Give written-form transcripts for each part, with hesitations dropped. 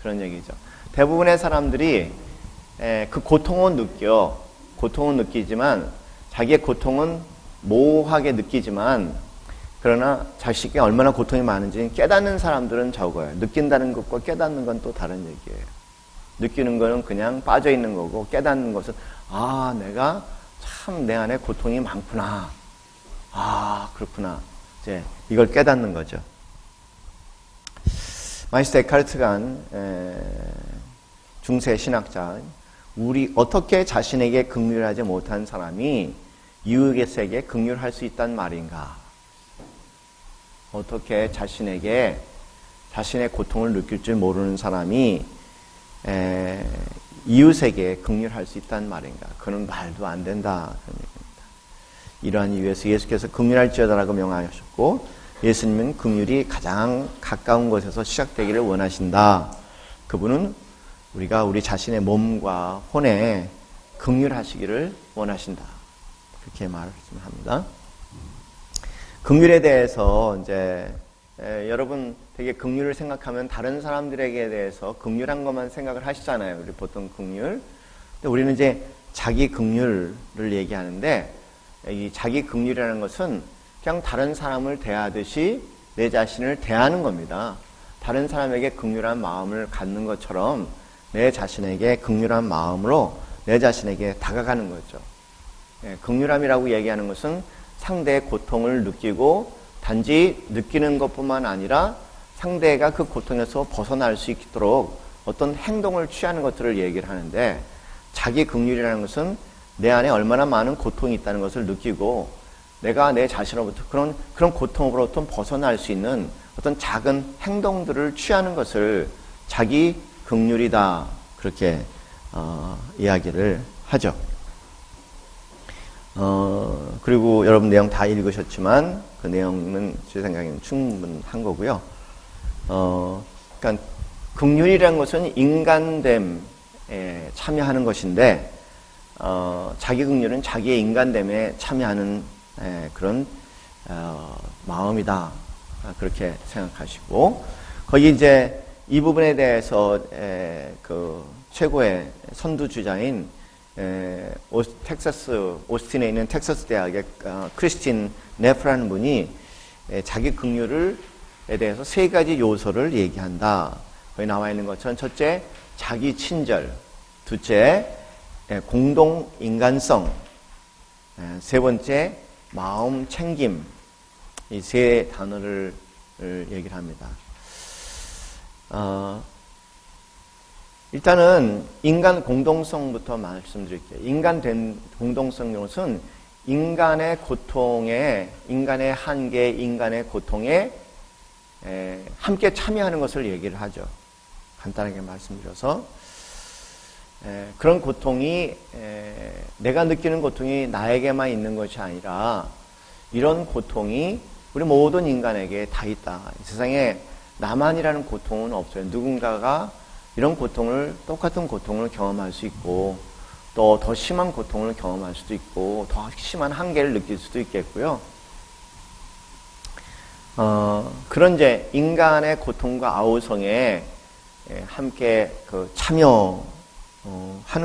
그런 얘기죠. 대부분의 사람들이 그 고통은 느끼지만 자기의 고통은 모호하게 느끼지만 그러나 자식이 얼마나 고통이 많은지 깨닫는 사람들은 적어요. 느낀다는 것과 깨닫는 건 또 다른 얘기예요. 느끼는 거는 그냥 빠져 있는 거고 깨닫는 것은 내가 참 내 안에 고통이 많구나. 그렇구나. 이제 이걸 깨닫는 거죠. 마이스터 에카르트가 중세 신학자, 우리 어떻게 자신에게 긍휼하지 못한 사람이 이웃에게 긍휼할 수 있단 말인가? 어떻게 자신에게 자신의 고통을 느낄 줄 모르는 사람이 이웃에게 긍휼할 수 있단 말인가? 그는 말도 안 된다. 그런 얘기입니다. 이러한 이유에서 예수께서 긍휼할지어다라고 명하셨고, 예수님은 긍휼이 가장 가까운 곳에서 시작되기를 원하신다. 그분은 우리가 우리 자신의 몸과 혼에 긍휼하시기를 원하신다. 그렇게 말씀합니다. 긍휼에 대해서 이제 여러분 되게 긍휼을 생각하면 다른 사람들에게 대해서 긍휼한 것만 생각을 하시잖아요. 우리 보통 긍휼. 근데 우리는 이제 자기 긍휼을 얘기하는데, 이 자기 긍휼이라는 것은 그냥 다른 사람을 대하듯이 내 자신을 대하는 겁니다. 다른 사람에게 긍휼한 마음을 갖는 것처럼 내 자신에게 긍휼한 마음으로 내 자신에게 다가가는 거죠. 긍휼함이라고 얘기하는 것은 상대의 고통을 느끼고 단지 느끼는 것뿐만 아니라 상대가 그 고통에서 벗어날 수 있도록 어떤 행동을 취하는 것들을 얘기를 하는데, 자기 긍휼이라는 것은 내 안에 얼마나 많은 고통이 있다는 것을 느끼고 내가 내 자신으로부터 그런 고통으로부터 벗어날 수 있는 어떤 작은 행동들을 취하는 것을 자기 긍휼이다. 그렇게 이야기를 하죠. 그리고 여러분 내용 다 읽으셨지만 그 내용은 제 생각에는 충분한 거고요. 그러니까 긍휼이라는 것은 인간됨에 참여하는 것인데, 자기 긍휼은 자기의 인간됨에 참여하는 그런 마음이다. 그렇게 생각하시고, 거기 이제 이 부분에 대해서 그 최고의 선두주자인 오스틴에 있는 텍사스 대학의 크리스틴 네프라는 분이 자기 긍휼에 대해서 세 가지 요소를 얘기한다. 거기 나와 있는 것처럼 첫째, 자기 친절. 둘째, 공동 인간성. 세 번째, 마음 챙김. 이 세 단어를 얘기를 합니다. 일단은 인간 공동성부터 말씀드릴게요. 인간 공동성은 인간의 고통에, 인간의 한계, 인간의 고통에 함께 참여하는 것을 얘기를 하죠. 간단하게 말씀드려서 그런 고통이 내가 느끼는 고통이 나에게만 있는 것이 아니라 이런 고통이 우리 모든 인간에게 다 있다. 이 세상에 나만이라는 고통은 없어요. 누군가가 이런 고통을, 똑같은 고통을 경험할 수 있고, 또 더 심한 고통을 경험할 수도 있고, 더 심한 한계를 느낄 수도 있겠고요. 그런 이제 인간의 고통과 아우성에 함께 그 참여하는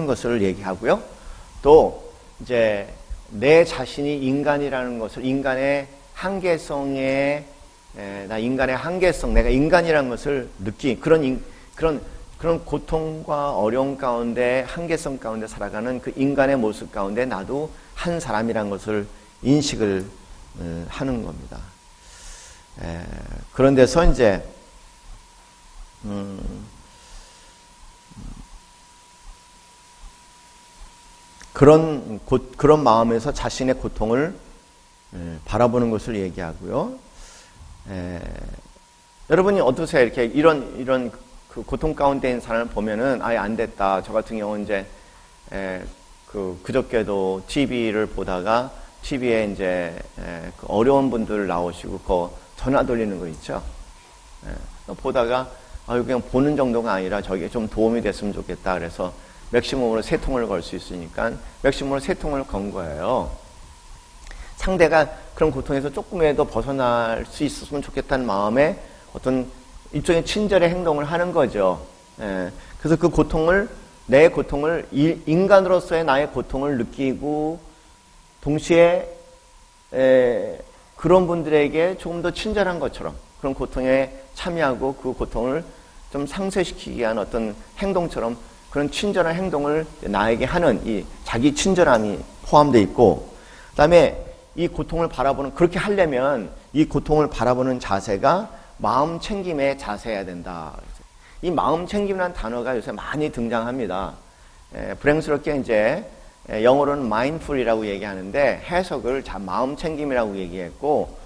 것을 얘기하고요. 또 이제 내 자신이 인간이라는 것을, 인간의 한계성에, 나 인간의 한계성, 내가 인간이라는 것을 그런 고통과 어려움 가운데, 한계성 가운데 살아가는 그 인간의 모습 가운데 나도 한 사람이라는 것을 인식을 하는 겁니다. 그런 데서 이제 그런 마음에서 자신의 고통을 바라보는 것을 얘기하고요. 여러분이 어떠세요? 이렇게 이런 그 고통 가운데 있는 사람을 보면은 아예 안 됐다. 저 같은 경우는 이제 그저께도 TV를 보다가 TV에 이제 그 어려운 분들 나오시고 그 전화 돌리는 거 있죠. 보다가 그냥 보는 정도가 아니라 저게 좀 도움이 됐으면 좋겠다. 그래서 맥시멈으로 3통을 걸 수 있으니까 맥시멈으로 3통을 건 거예요. 상대가 그런 고통에서 조금이라도 벗어날 수 있었으면 좋겠다는 마음에 어떤 일종의 친절의 행동을 하는 거죠. 그래서 그 고통을, 내 고통을, 인간으로서의 나의 고통을 느끼고 동시에 그런 분들에게 조금 더 친절한 것처럼 그런 고통에 참여하고 그 고통을 좀 상쇄시키기 위한 어떤 행동처럼 그런 친절한 행동을 나에게 하는 이 자기 친절함이 포함되어 있고, 그 다음에 이 고통을 바라보는, 그렇게 하려면 이 고통을 바라보는 자세가 마음 챙김의 자세여야 된다. 이 마음 챙김이라는 단어가 요새 많이 등장합니다. 불행스럽게 이제 영어로는 mindful이라고 얘기하는데 해석을 마음 챙김이라고 얘기했고,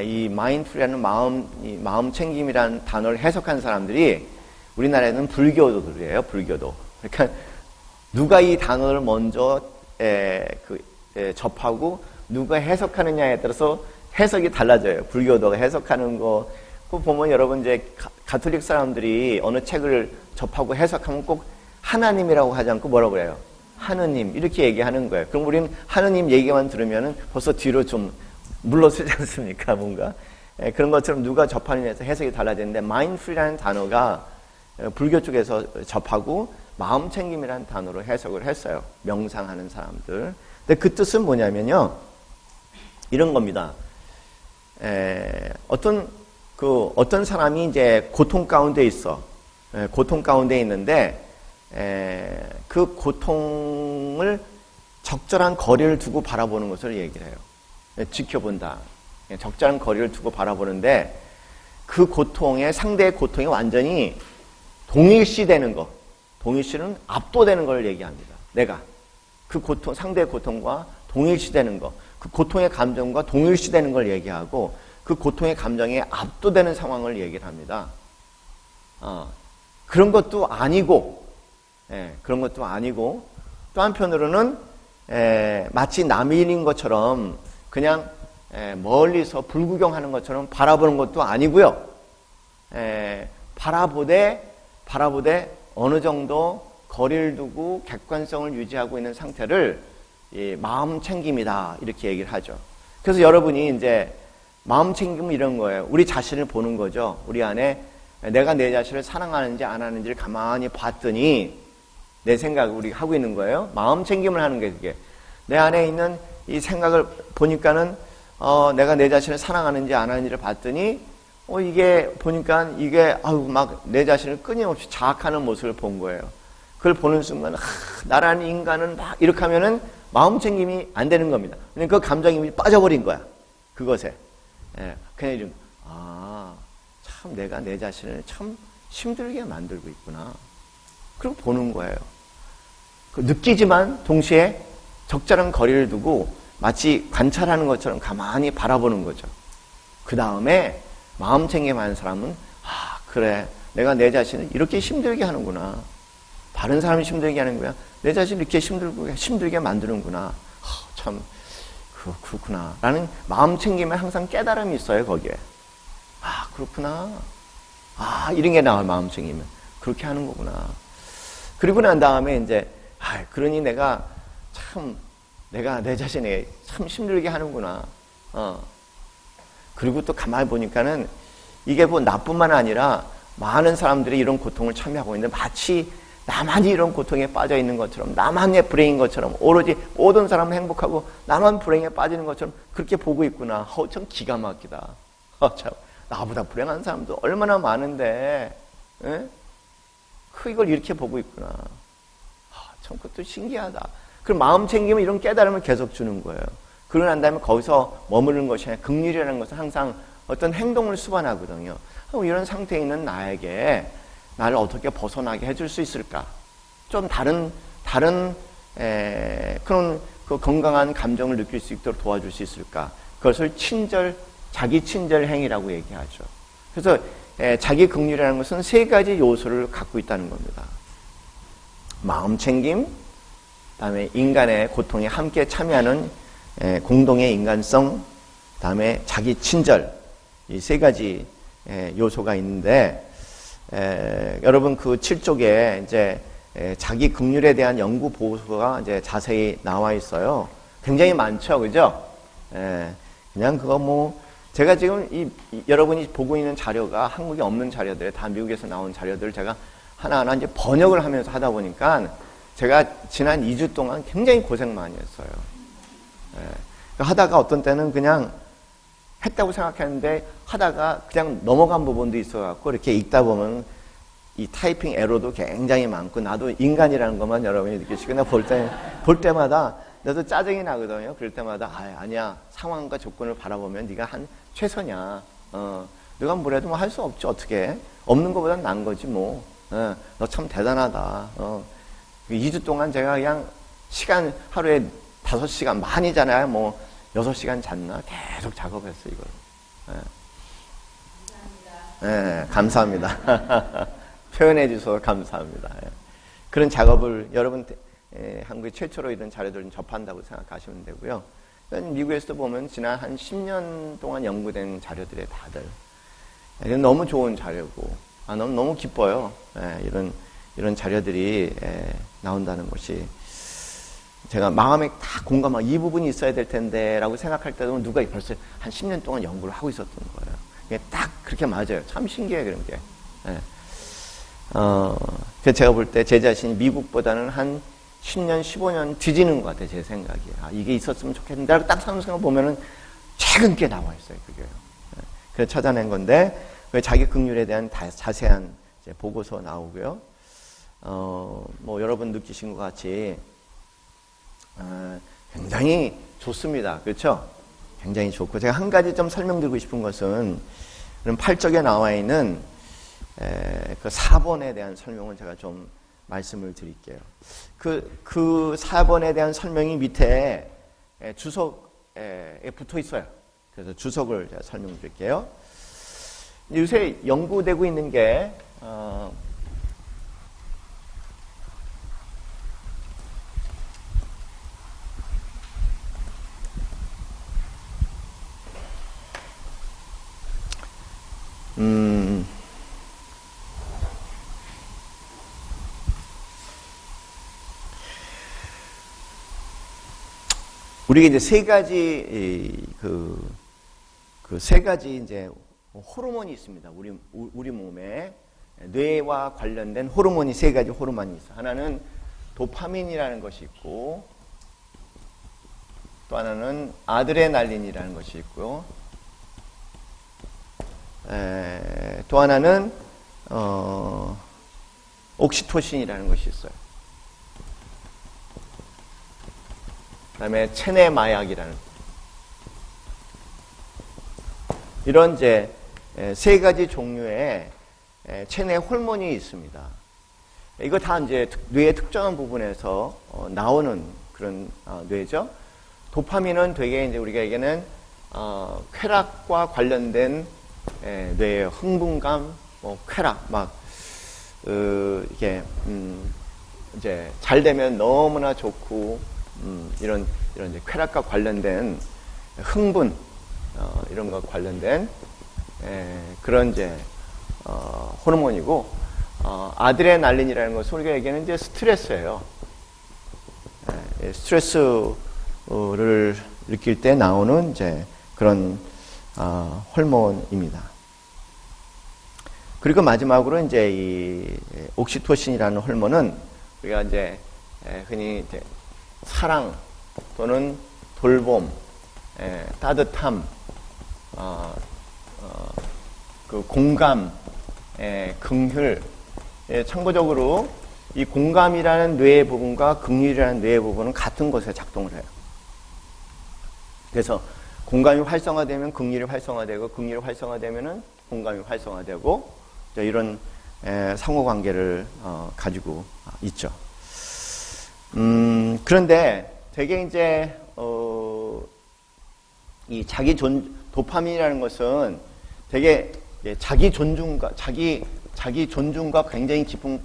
이 mindful이라는 마음 챙김이라는 단어를 해석한 사람들이 우리나라에는 불교도들이에요. 불교도. 그러니까 누가 이 단어를 먼저 접하고 누가 해석하느냐에 따라서 해석이 달라져요. 불교도가 해석하는 거. 그 보면 여러분 이제 가톨릭 사람들이 어느 책을 접하고 해석하면 꼭 하나님이라고 하지 않고 뭐라고 그래요? 하느님 이렇게 얘기하는 거예요. 그럼 우리는 하느님 얘기만 들으면 벌써 뒤로 좀 물러서지 않습니까? 뭔가 그런 것처럼 누가 접하느냐에 따라서 해석이 달라지는데 mindful이라는 단어가 불교 쪽에서 접하고 마음 챙김이라는 단어로 해석을 했어요. 명상하는 사람들. 근데 그 뜻은 뭐냐면요, 이런 겁니다. 어떤 사람이 이제 고통 가운데 있어. 고통 가운데 있는데 그 고통을 적절한 거리를 두고 바라보는 것을 얘기를 해요. 지켜본다. 적절한 거리를 두고 바라보는데 그 고통에, 상대의 고통이 완전히 동일시되는 거, 동일시는 압도되는 걸 얘기합니다. 내가 그 고통, 상대의 고통과 동일시되는 거, 그 고통의 감정과 동일시되는 걸 얘기하고 그 고통의 감정에 압도되는 상황을 얘기를 합니다. 그런 것도 아니고, 그런 것도 아니고, 또 한편으로는 마치 남의 일인 것처럼 그냥 멀리서 불구경하는 것처럼 바라보는 것도 아니고요. 바라보되 어느 정도 거리를 두고 객관성을 유지하고 있는 상태를 마음 챙김이다 이렇게 얘기를 하죠. 그래서 여러분이 이제 마음 챙김은 이런 거예요. 우리 자신을 보는 거죠. 우리 안에 내가 내 자신을 사랑하는지 안 하는지를 가만히 봤더니 내 생각을 우리가 하고 있는 거예요. 마음 챙김을 하는 게 그게. 내 안에 있는 이 생각을 보니까는 내가 내 자신을 사랑하는지 안 하는지를 봤더니 이게 보니까 이게 막 내 자신을 끊임없이 자학하는 모습을 본 거예요. 그걸 보는 순간 나라는 인간은 막 이렇게 하면은 마음 챙김이 안 되는 겁니다. 그러니까 그 감정이 빠져버린 거야. 그것에. 그냥 이런 참 내가 내 자신을 참 힘들게 만들고 있구나. 그리고 보는 거예요. 느끼지만 동시에 적절한 거리를 두고 마치 관찰하는 것처럼 가만히 바라보는 거죠. 그 다음에 마음 챙김하는 사람은 그래, 내가 내 자신을 이렇게 힘들게 하는구나. 다른 사람이 힘들게 하는 거야. 내 자신을 이렇게 힘들게 만드는구나. 참 그렇구나. 라는 마음 챙김에 항상 깨달음이 있어요, 거기에. 그렇구나. 이런 게 나와요, 마음 챙기면. 그렇게 하는 거구나. 그리고 난 다음에 이제, 그러니 내가 내 자신에 참 힘들게 하는구나. 그리고 또 가만히 보니까는 이게 뭐 나뿐만 아니라 많은 사람들이 이런 고통을 참여하고 있는데 마치 나만이 이런 고통에 빠져 있는 것처럼, 나만의 불행인 것처럼, 오로지 모든 사람은 행복하고 나만 불행에 빠지는 것처럼 그렇게 보고 있구나. 참 기가 막히다. 참 나보다 불행한 사람도 얼마나 많은데, 이걸 이렇게 보고 있구나. 참 그것도 신기하다. 그럼 마음 챙기면 이런 깨달음을 계속 주는 거예요. 그러고 난 다음에 거기서 머무르는 것이 아니라 긍휼이라는 것은 항상 어떤 행동을 수반하거든요. 이런 상태에 있는 나에게 나를 어떻게 벗어나게 해줄 수 있을까? 좀 다른 그런 그 건강한 감정을 느낄 수 있도록 도와줄 수 있을까? 그것을 자기 친절 행위라고 얘기하죠. 그래서 자기 긍휼이라는 것은 세 가지 요소를 갖고 있다는 겁니다. 마음 챙김, 그다음에 인간의 고통에 함께 참여하는 공동의 인간성, 그다음에 자기 친절, 이 세 가지 요소가 있는데, 여러분 그 7쪽에 이제 자기 긍휼에 대한 연구 보고서가 이제 자세히 나와 있어요. 굉장히 많죠, 그죠? 그냥 그거 제가 지금 여러분이 보고 있는 자료가 한국에 없는 자료들, 다 미국에서 나온 자료들을 제가 하나하나 이제 번역을 하면서 하다 보니까 제가 지난 2주 동안 굉장히 고생 많이 했어요. 하다가 어떤 때는 그냥 했다고 생각했는데 하다가 그냥 넘어간 부분도 있어갖고 이렇게 읽다 보면 이 타이핑 에러도 굉장히 많고 나도 인간이라는 것만 여러분이 느끼시고 나 볼 때마다 나도 짜증이 나거든요. 그럴 때마다 아니야 상황과 조건을 바라보면 네가 한 최선이야. 네가 뭐래도 뭐 할 수 없지 어떻게 없는 것보단 나은 거지 뭐. 너 참 대단하다. 2주 동안 제가 그냥 시간 하루에 5시간 많이잖아요. 뭐 6시간 잤나 계속 작업했어요 이걸. 네, 감사합니다. 표현해 주셔서 감사합니다. 그런 작업을 여러분 한국에 최초로 이런 자료들을 접한다고 생각하시면 되고요. 미국에서도 보면 지난 한 10년 동안 연구된 자료들이 다들 너무 좋은 자료고 너무 기뻐요. 이런 자료들이 나온다는 것이 제가 마음에 다 공감하고 이 부분이 있어야 될 텐데 라고 생각할 때도 누가 벌써 한 10년 동안 연구를 하고 있었던 거예요. 이게 딱 그렇게 맞아요. 참 신기해요 그런 게. 그래서 제가 볼 때 제 자신이 미국보다는 한 10년, 15년 뒤지는 것 같아요. 제 생각이에요. 이게 있었으면 좋겠는데 라고 딱 상상을 보면은 최근 게 나와 있어요. 그게요. 그래서 찾아낸 건데 자기 긍휼에 대한 자세한 이제 보고서 나오고요. 뭐 여러분 느끼신 것 같이 굉장히 좋습니다. 그렇죠? 굉장히 좋고 제가 한 가지 좀 설명드리고 싶은 것은 그럼 8쪽에 나와 있는 그 4번에 대한 설명을 제가 좀 말씀을 드릴게요. 그 4번에 대한 설명이 밑에 주석에 붙어 있어요. 그래서 주석을 제가 설명드릴게요. 요새 연구되고 있는 게 우리가 이제 세 가지 세 가지 이제 호르몬이 있습니다. 우리 몸에 뇌와 관련된 호르몬이 세 가지 호르몬이 있어요. 하나는 도파민이라는 것이 있고, 또 하나는 아드레날린이라는 것이 있고요. 또 하나는 옥시토신이라는 것이 있어요. 그다음에 체내 마약이라는 이런 이제 세 가지 종류의 체내 호르몬이 있습니다. 이거 다 이제 뇌의 특정한 부분에서 나오는 그런 뇌죠. 도파민은 되게 이제 우리가 얘기하는 쾌락과 관련된 뇌의 흥분감, 쾌락, 이게 이제 잘 되면 너무나 좋고 이런 이제 쾌락과 관련된 흥분 이런 것 관련된 그런 이제 호르몬이고 아드레날린이라는 것은 우리가 얘기하는 이제 스트레스예요. 스트레스를 느낄 때 나오는 이제 그런 호르몬입니다. 그리고 마지막으로 이제 이 옥시토신이라는 호르몬은 우리가 이제 흔히 이제 사랑 또는 돌봄, 따뜻함, 그 공감, 긍휼. 참고적으로 이 공감이라는 뇌의 부분과 긍휼이라는 뇌의 부분은 같은 곳에 작동을 해요. 그래서 공감이 활성화되면 긍휼이 활성화되고 긍휼이 활성화되면은 공감이 활성화되고 이런 상호관계를 가지고 있죠. 그런데 되게 이제 이 도파민이라는 것은 되게 자기 존중과 굉장히 깊은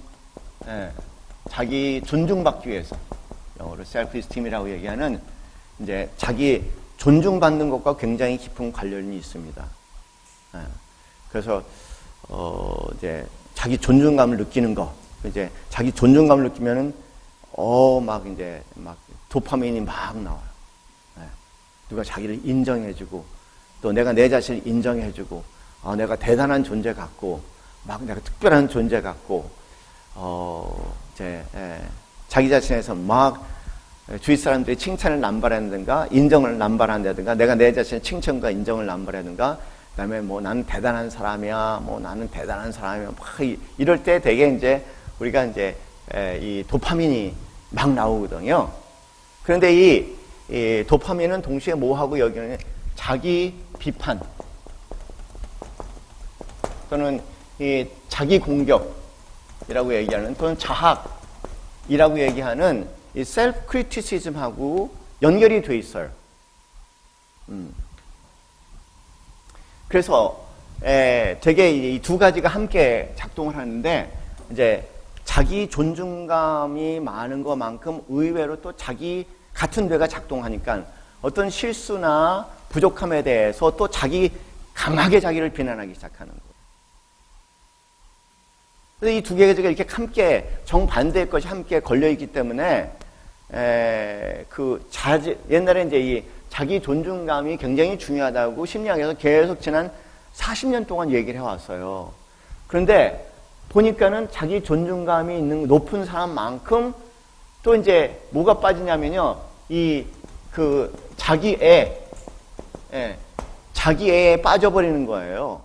자기 존중받기 위해서 영어로 셀프 이스팀이라고 얘기하는 이제 자기 존중받는 것과 굉장히 깊은 관련이 있습니다. 그래서 이제 자기 존중감을 느끼는 거, 이제 자기 존중감을 느끼면은 막 도파민이 막 나와요. 누가 자기를 인정해주고 또 내가 내 자신을 인정해주고 내가 대단한 존재 같고 막 내가 특별한 존재 같고 자기 자신에서 막 주위 사람들이 칭찬을 남발한다든가 인정을 남발한다든가 내가 내 자신의 칭찬과 인정을 남발하든가 그다음에 뭐 나는 대단한 사람이야, 뭐 나는 대단한 사람이야, 막 이럴 때 되게 이제 우리가 이제 이 도파민이 막 나오거든요. 그런데 이 도파민은 동시에 뭐하고 여기는 자기 비판 또는 이 자기 공격이라고 얘기하는 또는 자학이라고 얘기하는 이 셀프 크리티시즘하고 연결이 돼 있어요. 그래서 되게 이 두 가지가 함께 작동을 하는데 이제 자기 존중감이 많은 것만큼 의외로 또 자기 같은 뇌가 작동하니까 어떤 실수나 부족함에 대해서 또 강하게 자기를 비난하기 시작하는 거예요. 그래서 이 두 개가 이렇게 함께 정반대의 것이 함께 걸려있기 때문에 옛날에 이제 이 자기 존중감이 굉장히 중요하다고 심리학에서 계속 지난 40년 동안 얘기를 해왔어요. 그런데 보니까는 자기 존중감이 있는 높은 사람만큼 또 이제 뭐가 빠지냐면요. 자기 애에 빠져버리는 거예요.